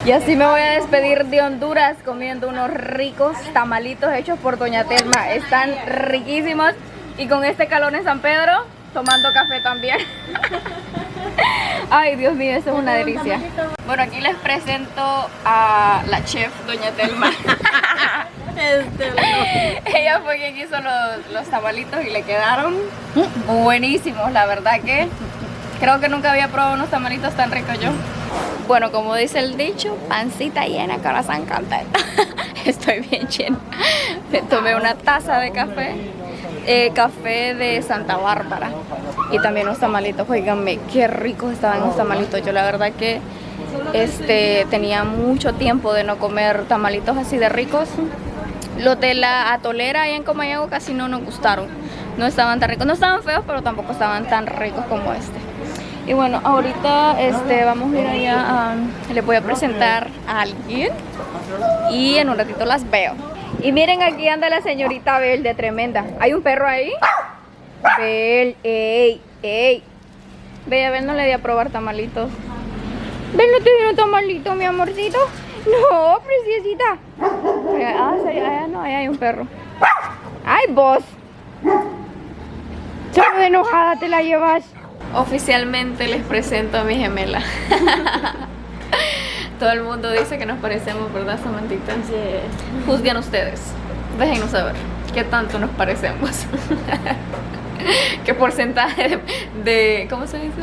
Y así me voy a despedir de Honduras comiendo unos ricos tamalitos hechos por Doña Telma. Están riquísimos y con este calor en San Pedro, tomando café también. Ay, Dios mío, eso es una delicia. Bueno, aquí les presento a la chef Doña Telma. Ella fue quien hizo los tamalitos y le quedaron buenísimos, la verdad que creo que nunca había probado unos tamalitos tan ricos yo. Bueno, como dice el dicho, pancita llena, corazón contento. Estoy bien llena. Me tomé una taza de café, café de Santa Bárbara y también unos tamalitos. Oiganme, qué ricos estaban los tamalitos. Yo la verdad que tenía mucho tiempo de no comer tamalitos así de ricos. Los de la atolera allá en Comayagua casi no nos gustaron. No estaban tan ricos, no estaban feos, pero tampoco estaban tan ricos como este. Y bueno, ahorita vamos a ir allá, les voy a presentar a alguien y en un ratito las veo. Y miren, aquí anda la señorita Bel, de tremenda. ¿Hay un perro ahí? Bel, ey, ey. Ve, a Bel no le di a probar tamalitos. Bel, ¿no te dieron tamalito, mi amorcito? No, preciosita. No, ahí hay un perro. ¡Ay, vos! Solo de enojada te la llevas. Oficialmente les presento a mi gemela. Todo el mundo dice que nos parecemos, ¿verdad, Samantita? Sí. Juzguen ustedes. Déjenos saber qué tanto nos parecemos. ¿Qué porcentaje de ¿cómo se dice?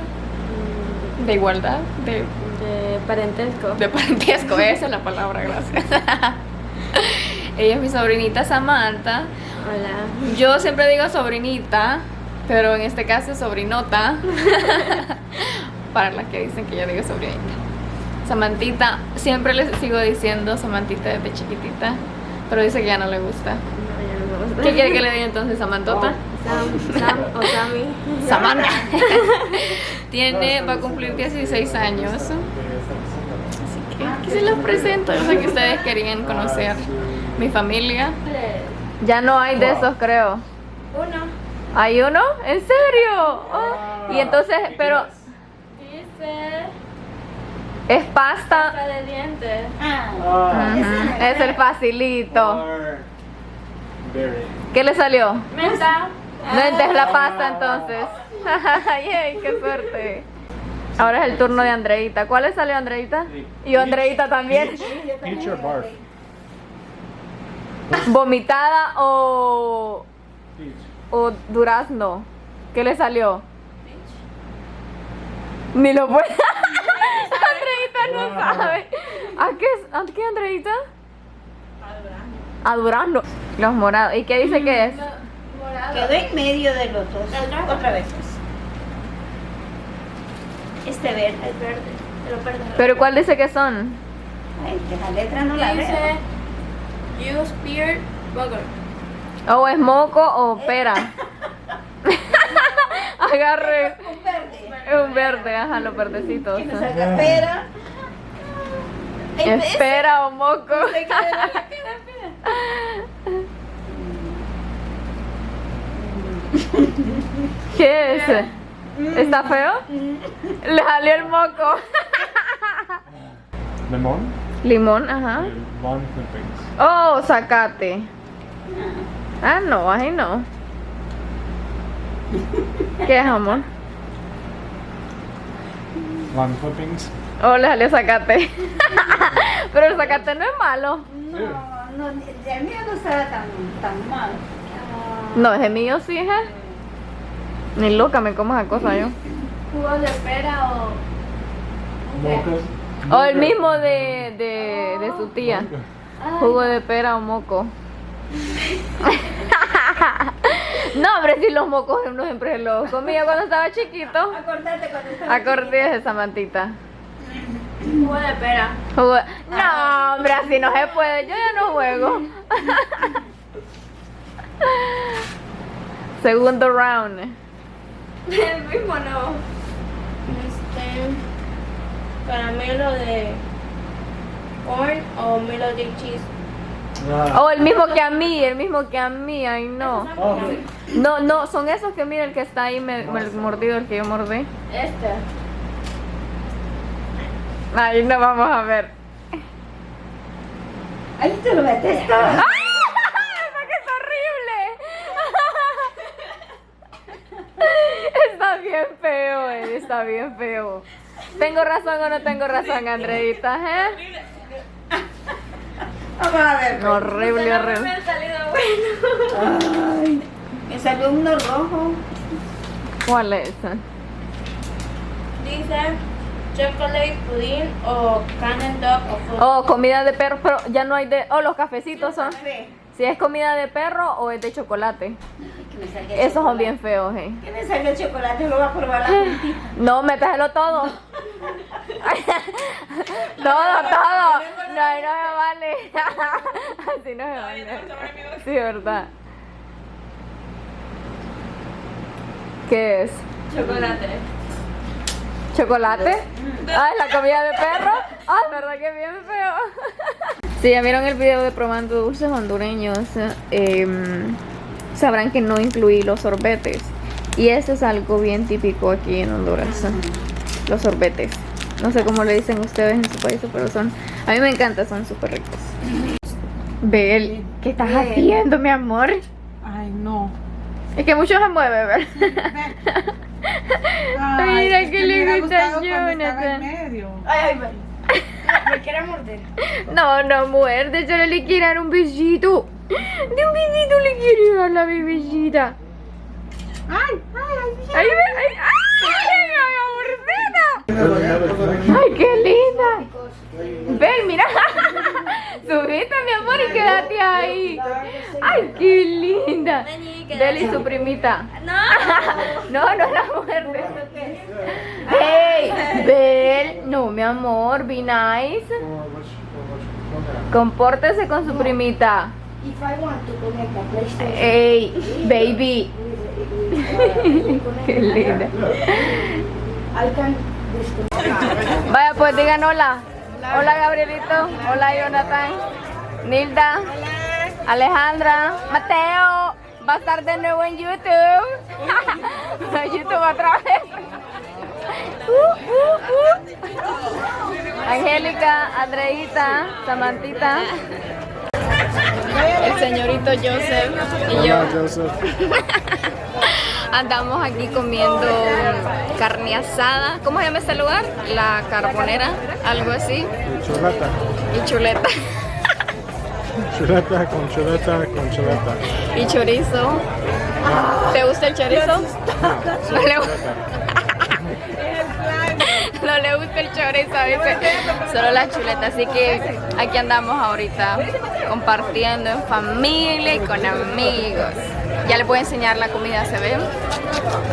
De igualdad, de parentesco. De parentesco, esa es la palabra, gracias. Ella es mi sobrinita Samantha. Hola. Yo siempre digo sobrinita, pero en este caso es sobrinota. Para las que dicen que yo digo sobrinita. Samantita, siempre les sigo diciendo Samantita desde chiquitita, pero dice que ya no le gusta. No, ya no me gusta. ¿Qué quiere que le diga entonces, Samantota? Sam o Sammy. Samantha. Va a cumplir 16 años. Así que aquí se los presento. Yo sé que ustedes querían conocer mi familia. Ya no hay de esos, creo. Uno. ¿Hay uno? ¿En serio? Oh. Y entonces, pero Dice es pasta. pasta de dientes. Ujú, es el facilito. ¿Qué le salió? Menta. No, es la pasta entonces. Yay, qué suerte. Ahora es el turno de Andreita. ¿Cuál le salió a Andreita? Y yo Andreita también. Peach or barf? ¿Vomitada o durazno? ¿Qué le salió? Ni lo puede. Andreita no sabe. ¿A qué Andreita? A durazno. Los morados. ¿Y qué dice que es? Quedó en medio de los dos. Otra vez. Este verde. El verde. Pero perdón. ¿Pero cuál dice que son? Ay, que la letra no la Dice veo. use pear bugger. ¿O es moco o pera? Agarre. Un verde. Es un verde, ajá, los verdecitos. Que me salga pera. Espera o moco. ¿Qué es? ¿Está feo? Le salió el moco. Limón. Limón, ajá. Limón clippings. Oh, zacate. Ah, no, ahí no. ¿Qué es, amor? Lime clippings. Oh, le salió zacate. Pero el zacate no es malo. No, el mío no estaba tan mal. No, ese mío sí, ¿eh? Ni loca me como esa cosa yo. Jugo de pera o Mochas. O el mismo de su tía. Jugo de pera o moco. No, hombre, si los mocos uno siempre los comía cuando estaba chiquito. Acordate cuando estaba Acordé de esa mantita. jugo de pera. No, hombre, así no se puede. Yo ya no juego. Segundo round. El mismo no. Caramelo de corn o melody cheese. Oh, el mismo que a mí, ay no. No, no, son esos que mira el que está ahí mordido, el que yo mordí. Este. Ay, no, vamos a ver. Ahí te lo metes todo. ¡Ah! ¡Que es horrible! Está bien feo, está bien feo. ¿Tengo razón o no tengo razón, Andreita? Vamos a ver. Horrible, Me horrible. ha salido bueno. Ay, me salió uno rojo. ¿Cuál es? Dice chocolate pudding o cannon dog o food. Oh, comida de perro, pero ya no hay de... Oh, los cafecitos son... Ve, Si es comida de perro o es de chocolate. que me salga Esos son chocolate. bien feos, Que me salga el chocolate, lo voy a probar la puntita. No, métaselo todo. Todo. No, ahí no me vale. Así no me vale. Sí, verdad. ¿Qué es? Chocolate. ¿Chocolate? Ah, ¿la comida de perro? Ah, verdad que bien feo. Si ya vieron el video de probando dulces hondureños, sabrán que no incluí los sorbetes. Y eso es algo bien típico aquí en Honduras. Los sorbetes. No sé cómo le dicen ustedes en su país, pero son... A mí me encanta, son súper ricos. Bel, ¿qué estás haciendo, mi amor? Ay, no. Es que mucho se mueve, ¿verdad? Mira es que me le hubiera gusta gustado cuando estaba Jonathan. en medio. Ay, me quiere morder. No, no muerde, solo le quiere dar un besito. De un besito le quiere dar la bebecita. Ay, ay, Ay, ay, qué linda. Ven, mira. Subiste, mi amor, y quédate ahí. Ay, qué linda. Deli, su primita. No, no la muerde. Hey, Bel. No, mi amor, be nice. Compórtese con su primita. If I want to connect a PlayStation. Hey, baby. Qué linda. I can disconnect. Vaya, pues digan hola. Hola, Gabrielito. Hola, Jonathan. Nilda. Alejandra. Mateo. Va a estar de nuevo en YouTube. YouTube otra vez. Angélica, Andreita, Samantita. El señorito Joseph y yo. Hola, Joseph. Andamos aquí comiendo carne asada. ¿Cómo se llama este lugar? La Carbonera, algo así. Chuleta. Y chuleta. Chuleta con chuleta con chuleta. Y chorizo. ¿Te gusta el chorizo? No le gusta. No le gusta el chorizo, dice. Solo la chuleta. Así que aquí andamos ahorita compartiendo en familia y con amigos. Ya les voy a enseñar la comida, se ve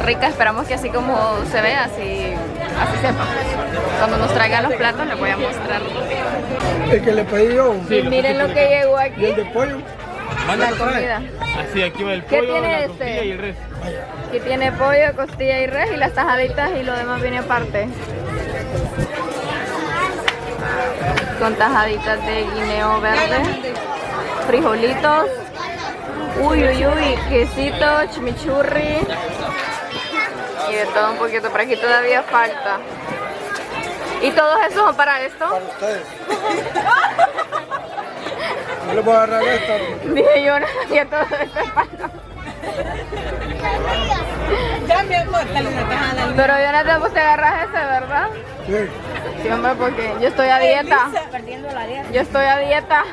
rica. Esperamos que así como se ve, así sepa. Cuando nos traigan los platos les voy a mostrar. El que le pedí yo. Y miren lo que llegó Y aquí. el de pollo. La comida. Así, aquí va el ¿Qué pollo, tiene la este? costilla y el res. Aquí tiene pollo, costilla y res y las tajaditas y lo demás viene aparte. Con tajaditas de guineo verde, frijolitos, uy, quesito, chimichurri y de todo un poquito, pero aquí todavía falta. ¿Y todos esos son para esto? Para ustedes. No le puedo agarrar esto. Dije yo, no sabía todo esto es para... Ya, mi amor, dale una tajada. Pero Jonathan, vos te agarras ese, ¿verdad? Sí. Sí, hombre, porque yo estoy a dieta. Perdiendo la dieta. Yo estoy a dieta.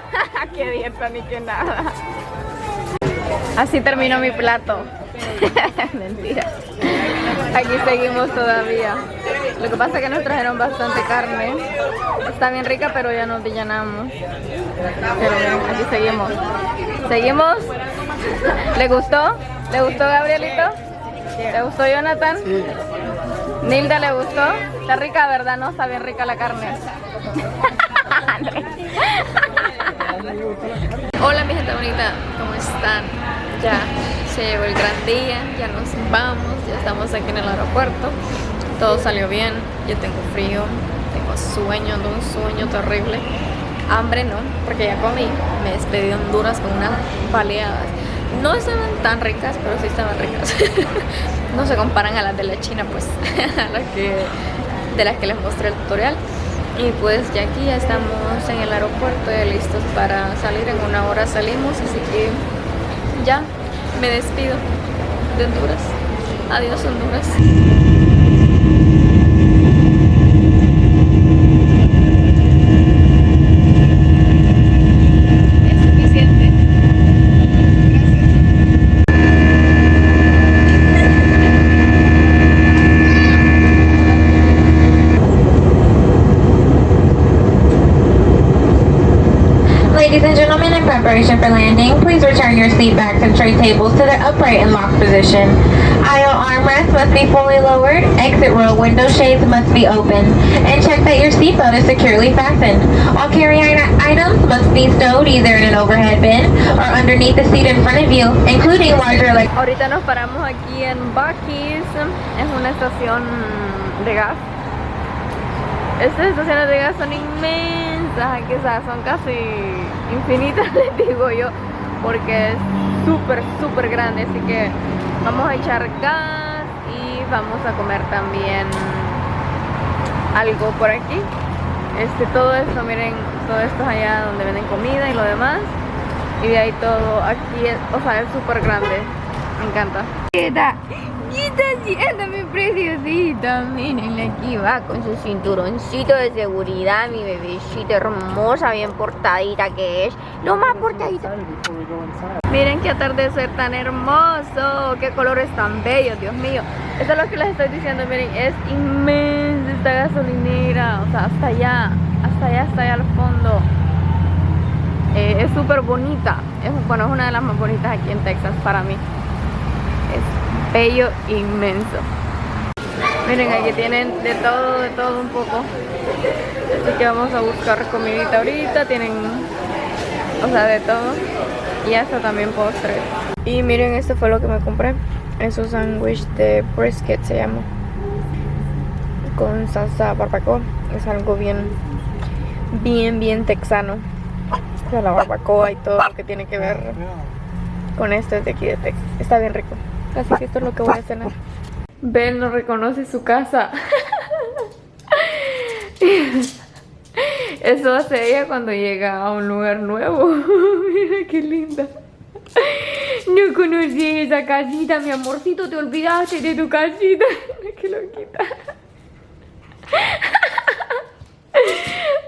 ¿Qué dieta ni qué nada? Así terminó mi plato. Mentira. Aquí seguimos todavía. Lo que pasa es que nos trajeron bastante carne. Está bien rica, pero ya nos llenamos. Pero bien, aquí seguimos. ¿Seguimos? ¿Le gustó? ¿Le gustó, Gabrielito? ¿Le gustó, Jonathan? Sí. ¿Nilda le gustó? Está rica, ¿verdad? No, está bien rica la carne. Hola mi gente bonita, ¿cómo están? Ya se llegó el gran día, ya nos vamos, ya estamos aquí en el aeropuerto. Todo salió bien, yo tengo frío, tengo sueño, ando un sueño terrible. Hambre no, porque ya comí, me despedí de Honduras con unas baleadas. No estaban tan ricas, pero sí estaban ricas. No se comparan a las de la China, pues, de las que les mostré el tutorial. Y pues ya aquí ya estamos en el aeropuerto, ya listos para salir. En 1 hora salimos, así que ya me despido de Honduras. Adiós, Honduras. Es suficiente. Ladies and gentlemen, in preparation for landing, please return your seat backs and tray tables to their upright and locked position. Aisle armrests must be fully lowered, exit row window shades must be open, and check that your seatbelt is securely fastened. All carry-on items must be stowed either in an overhead bin or underneath the seat in front of you, including larger Ahorita nos paramos aquí en Buc-ee's, es una estación de gas. Estas estaciones de gas son inmensas, aquí, o sea, son casi infinitas, les digo yo, porque es súper grande, así que vamos a echar gas y vamos a comer también algo por aquí. Todo esto, miren, todo esto es allá donde venden comida y lo demás, y de ahí todo, aquí es, o sea, es súper grande, me encanta. ¿Qué está haciendo mi preciosita? Miren, aquí va con su cinturoncito de seguridad, mi bebecita hermosa, bien portadita que es, lo más portadita. Miren qué atardecer tan hermoso, qué colores tan bellos, Dios mío. Eso es lo que les estoy diciendo, miren, es inmensa esta gasolinera, o sea, hasta allá al fondo. Es súper bonita, bueno, es una de las más bonitas aquí en Texas para mí. Es bello, inmenso. Miren, aquí tienen de todo un poco. Así que vamos a buscar comidita ahorita. Tienen, o sea, de todo. Y hasta también postres. Y miren, esto fue lo que me compré. Esos sándwich de brisket se llama, con salsa barbacoa. Es algo bien texano. O sea, la barbacoa y todo lo que tiene que ver con esto es de aquí de Texas. Está bien rico. Así que esto es lo que voy a cenar. Ben no reconoce su casa. Eso hace ella cuando llega a un lugar nuevo. Mira qué linda. No conocí esa casita, mi amorcito. Te olvidaste de tu casita. Qué loquita.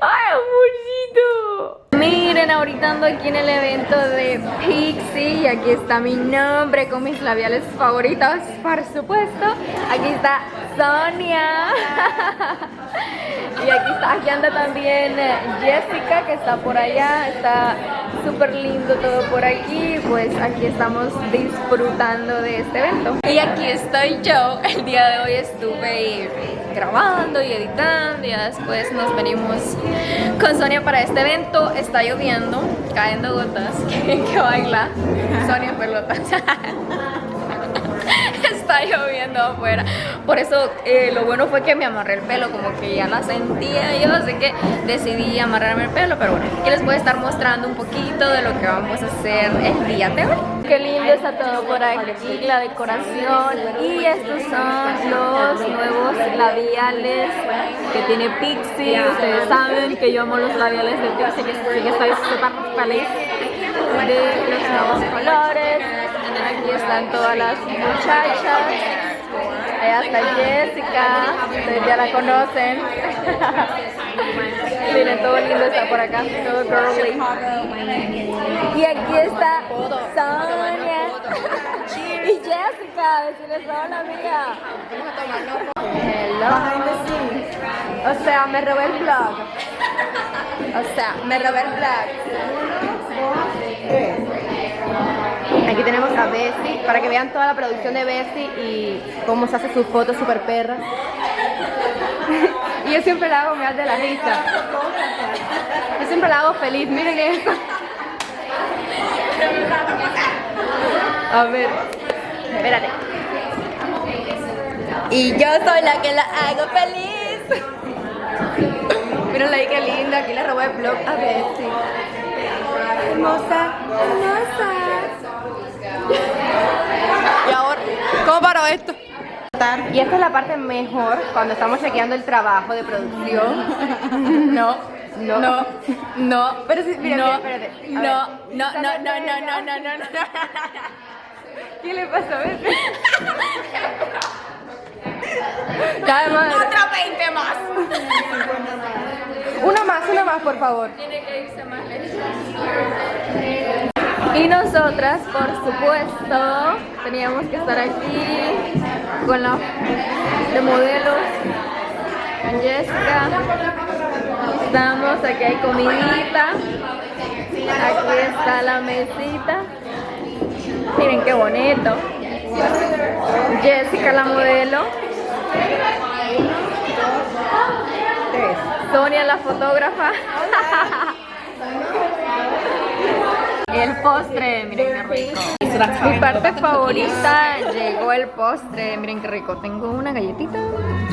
Ay, amorcito. Miren, ahorita ando aquí en el evento de Pixie y aquí está mi nombre con mis labiales favoritos, por supuesto. Aquí está Sonia. Y aquí anda también Jessica, que está por allá. Está súper lindo todo por aquí. Pues aquí estamos disfrutando de este evento. Y aquí estoy yo. El día de hoy estuve grabando y editando, y ya después nos venimos con Sonia para este evento. Está lloviendo, cayendo gotas. que baila Sonia en pelotas. Está lloviendo afuera. Por eso lo bueno fue que me amarré el pelo, como que ya la sentía yo, así que decidí amarrarme el pelo. Pero bueno, aquí les voy a estar mostrando un poquito de lo que vamos a hacer el día de hoy. Qué lindo está todo por aquí, la decoración. Y estos son los nuevos labiales que tiene Pixie. Ustedes saben que yo amo los labiales de Pixie, que estoy súper feliz de los nuevos colores. Aquí están todas las muchachas. Allá está Jessica, ustedes ya la conocen. Miren, todo lindo está por acá, todo girly. Y aquí está Sonia y Jessica, decirles hola, amiga. Hello. O sea, me robé el vlog. Aquí tenemos a Bessie, para que vean toda la producción de Bessie y cómo se hace sus fotos super perras. Y yo siempre la hago, me hace la risa. Yo siempre la hago feliz, miren esto. A ver, espérate. Y yo soy la que la hago feliz. Miren ahí qué linda, aquí le robé el vlog a Bessie. Hermosa, hermosa. Y ahora, ¿cómo paro esto? anotar. Y esta es la parte mejor cuando estamos chequeando el trabajo de producción. No, pero sí, mira, No, espérate. no. ¿Qué le pasó? Cada madre. Otra 20 más. Una más, por favor. Tiene que irse más lejos. Y nosotras, por supuesto, teníamos que estar aquí con la de modelos, con Jessica. Estamos, aquí hay comidita. Aquí está la mesita. Miren qué bonito. Jessica, la modelo. Sonia, la fotógrafa. El postre, miren qué rico. Mi parte favorita llegó el postre, miren qué rico. Tengo una galletita,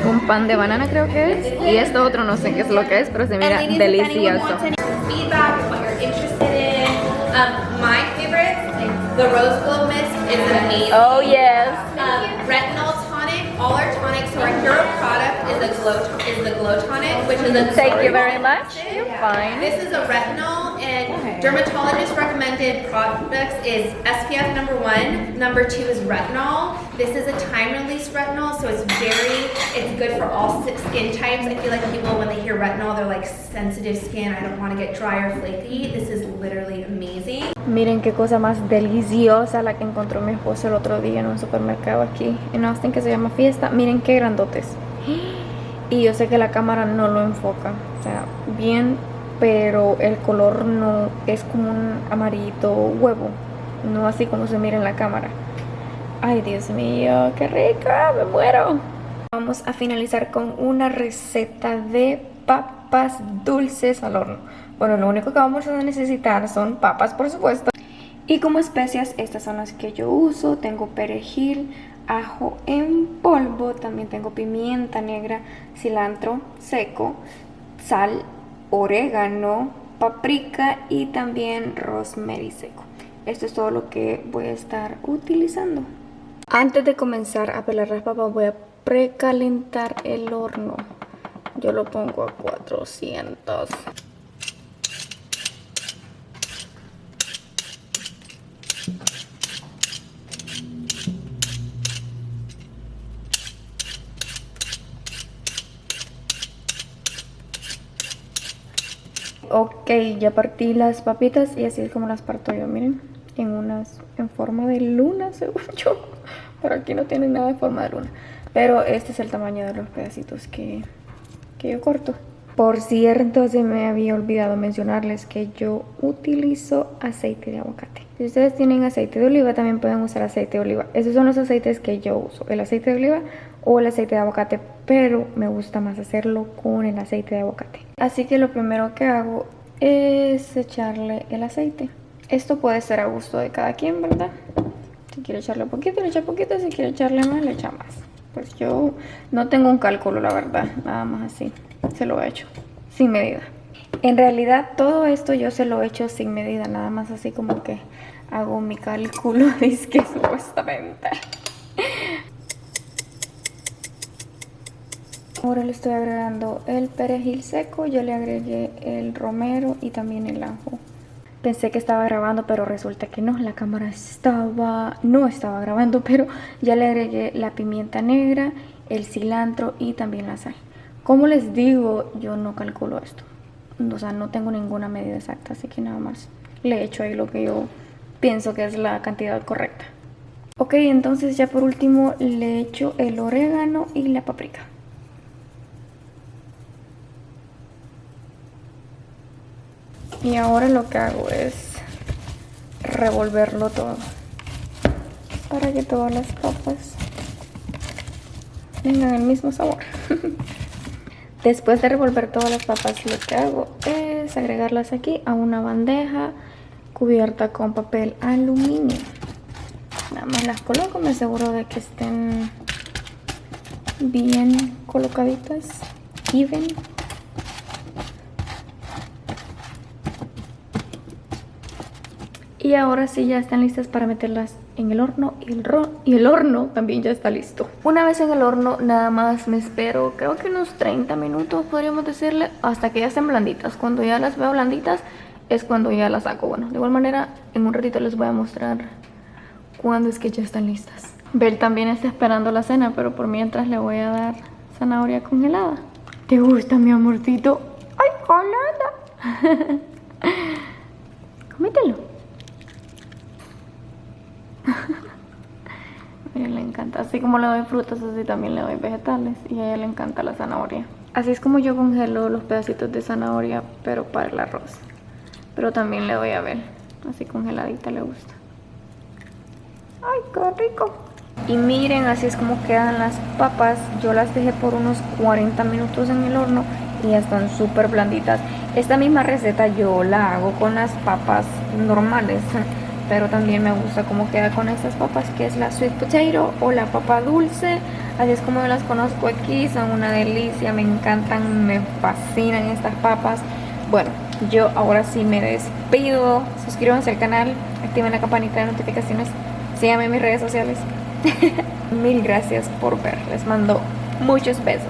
un pan de banana creo que es, y esto otro no sé qué es lo que es, pero se mira delicioso. Feedback, what you're interested in. My favorite, the Rose Glow Mist, is amazing. Oh yes. Retinol tonic. All our tonics. So our hero product is the Glow Tonic, which is a Thank you very much. You're fine. This is a retinol, and dermatologist recommended products is SPF number 1. Number 2 is retinol. This is a time-release retinol, so it's good for all skin types. I feel like people, when they hear retinol, they're like sensitive skin. I don't want to get dry or flaky. This is literally amazing. Miren qué cosa más deliciosa la que encontró mi esposo el otro día en un supermercado aquí en Austin que se llama Fiesta. Miren qué grandotes. Y yo sé que la cámara no lo enfoca, o sea, bien, pero el color no es como un amarillito huevo, no así como se mira en la cámara. Ay, Dios mío, qué rica, me muero. Vamos a finalizar con una receta de papas dulces al horno. Bueno, lo único que vamos a necesitar son papas, por supuesto. Y como especias, estas son las que yo uso. Tengo perejil, ajo en polvo, también tengo pimienta negra, cilantro seco, sal, orégano, paprika y también rosemary seco. Esto es todo lo que voy a estar utilizando. Antes de comenzar a pelar las papas voy a precalentar el horno. Yo lo pongo a 400. Ok, ya partí las papitas y así es como las parto yo, miren. En forma de luna, según yo. Pero aquí no tienen nada de forma de luna. Pero este es el tamaño de los pedacitos que yo corto. Por cierto, se me había olvidado mencionarles que yo utilizo aceite de aguacate. Si ustedes tienen aceite de oliva, también pueden usar aceite de oliva. Esos son los aceites que yo uso, el aceite de oliva o el aceite de aguacate, pero me gusta más hacerlo con el aceite de aguacate. Así que lo primero que hago es echarle el aceite. Esto puede ser a gusto de cada quien, ¿verdad? Si quiere echarle poquito, le echa poquito. Si quiere echarle más, le echa más. Pues yo no tengo un cálculo, la verdad. Nada más así. Se lo he hecho sin medida. En realidad todo esto yo se lo he hecho sin medida. Nada más así como que hago mi cálculo. Dice que supuestamente. Ahora le estoy agregando el perejil seco. Yo le agregué el romero y también el ajo. Pensé que estaba grabando, pero resulta que no. La cámara no estaba grabando, pero ya le agregué la pimienta negra, el cilantro y también la sal. Como les digo, yo no calculo esto. O sea, no tengo ninguna medida exacta, así que nada más le echo ahí lo que yo pienso que es la cantidad correcta. Ok, entonces ya por último le echo el orégano y la paprika. Y ahora lo que hago es revolverlo todo para que todas las papas tengan el mismo sabor. Después de revolver todas las papas, lo que hago es agregarlas aquí a una bandeja cubierta con papel aluminio. Nada más las coloco, me aseguro de que estén bien colocaditas, even. Y ahora sí ya están listas para meterlas en el horno y el horno también ya está listo. Una vez en el horno, nada más me espero, creo que unos 30 minutos podríamos decirle, hasta que ya estén blanditas. Cuando ya las veo blanditas es cuando ya las saco. Bueno, de igual manera, en un ratito les voy a mostrar cuándo es que ya están listas. Bel también está esperando la cena, pero por mientras le voy a dar zanahoria congelada. ¿Te gusta, mi amorcito? ¡Ay, congelada! Cómetelo. A ella le encanta, así como le doy frutas, así también le doy vegetales. Y a ella le encanta la zanahoria. Así es como yo congelo los pedacitos de zanahoria, pero para el arroz. Pero también le doy a Bel, así congeladita le gusta. ¡Ay, qué rico! Y miren, así es como quedan las papas. Yo las dejé por unos 40 minutos en el horno y ya están súper blanditas. Esta misma receta yo la hago con las papas normales, pero también me gusta cómo queda con estas papas, que es la sweet potato o la papa dulce. Así es como yo las conozco aquí, son una delicia, me encantan, me fascinan estas papas. Bueno, yo ahora sí me despido. Suscríbanse al canal, activen la campanita de notificaciones, síganme en mis redes sociales. Mil gracias por ver, les mando muchos besos.